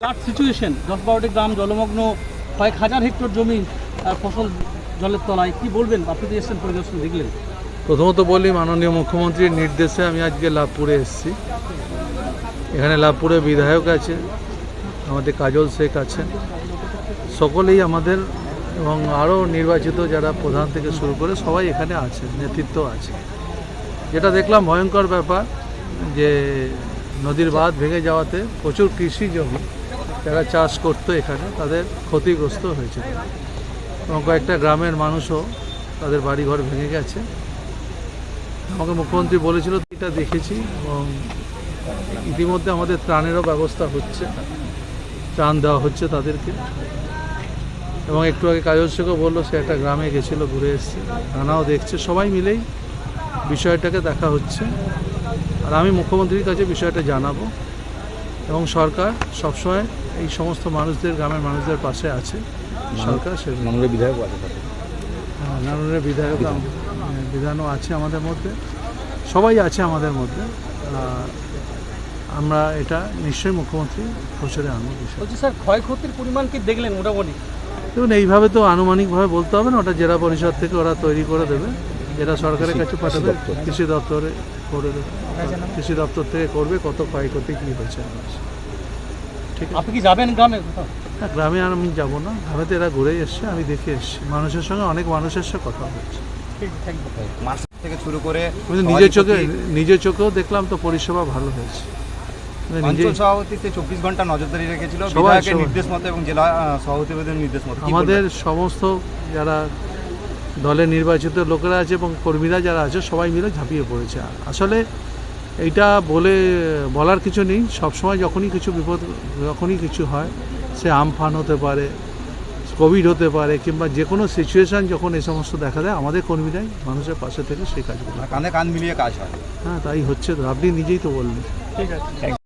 Flood situation 10-12টি গ্রাম জলমগ্ন, কয়েক হাজার হেক্টর জমি ফসল জলের তলায়, কি বলবেন? আপনি তো এসেছেন, পরিদর্শন দেখলেন। প্রথমত বলি, মাননীয় মুখ্যমন্ত্রীর নির্দেশে আমি আজকে লাভপুরে এসেছি। এখানে লাভপুরে বিধায়ক আছে, আমাদের কাজল শেখ আছেন, সকলেই আমাদের এবং আরও নির্বাচিত যারা প্রধান থেকে শুরু করে সবাই এখানে আছে, নেতৃত্ব আছে। যেটা দেখলাম ভয়ঙ্কর ব্যাপার, যে নদীর বাঁধ ভেঙে যাওয়াতে প্রচুর কৃষি জমি যারা চাষ করতো এখানে তাদের ক্ষতিগ্রস্ত হয়েছে, এবং কয়েকটা গ্রামের মানুষও তাদের বাড়িঘর ভেঙে গেছে। আমাকে মুখ্যমন্ত্রী বলেছিল, এটা দেখেছি এবং ইতিমধ্যে আমাদের ত্রাণেরও ব্যবস্থা হচ্ছে, ত্রাণ দেওয়া হচ্ছে তাদেরকে। এবং একটু আগে কাজল শেখও বললো, সে একটা গ্রামে গেছিলো, ঘুরে এসছে, রানাও দেখছে, সবাই মিলেই বিষয়টাকে দেখা হচ্ছে। আর আমি মুখ্যমন্ত্রীর কাছে বিষয়টা জানাবো, এবং সরকার সবসময় এই সমস্ত মানুষদের, গ্রামের মানুষদের পাশে আছে। সরকার সে নানুরের বিধায়ক আছে, নানুরের বিধানও আছে আমাদের মধ্যে, সবাই আছে আমাদের মধ্যে। আমরা এটা নিশ্চয়ই মুখ্যমন্ত্রী প্রচারে আনবো বিষয়। বলছি স্যার, ক্ষয়ক্ষতির পরিমাণ কি দেখলেন মোটামুটি? দেখুন, এইভাবে তো আনুমানিকভাবে বলতে হবে না, ওটা জেলা পরিষদ থেকে ওরা তৈরি করে দেবে, যেটা সরকারের কাছে পাঠাবে, কৃষি দপ্তরে করে দেবে, কৃষি দপ্তর থেকে করবে কত ক্ষয়ক্ষতি কী হয়েছে। ঠিক আছে, আপনি কি যাবেন গ্রামে কোথাও? না, গ্রামে আর আমি যাবো না, গ্রামে তো এরা ঘুরেই এসছে, আমি দেখে এসছি, মানুষের সঙ্গে, অনেক মানুষের সঙ্গে কথা হচ্ছে। মাছ থেকে শুরু করে নিজের চোখেও দেখলাম তো পরিষেবা ভালো হয়েছে। অঞ্চল সভাপতিতে 24 ঘন্টা নজরদারি রেখেছিল বিধায়কের নির্দেশ মতো এবং জেলা সভাপতিদের নির্দেশ মতো। আমাদের সমস্ত যারা দলে নির্বাচিত লোকেরা আছে এবং কর্মীরা যারা আছে সবাই মিলে ঝাঁপিয়ে পড়েছে। আসলে এইটা বলার কিছু নেই, সবসময় যখনই কিছু বিপদ, যখনই কিছু হয়, সে আমফান হতে পারে, কোভিড হতে পারে, কিংবা যে কোনো সিচুয়েশান যখন এই সমস্ত দেখা দেয়, আমাদের কর্মীরাই মানুষের পাশে থেকে সেই কাজগুলো, কাঁধে কাঁধ মিলিয়ে কাজ হয়। হ্যাঁ, তাই হচ্ছে তো, আপনি নিজেই তো বললেন। ঠিক আছে।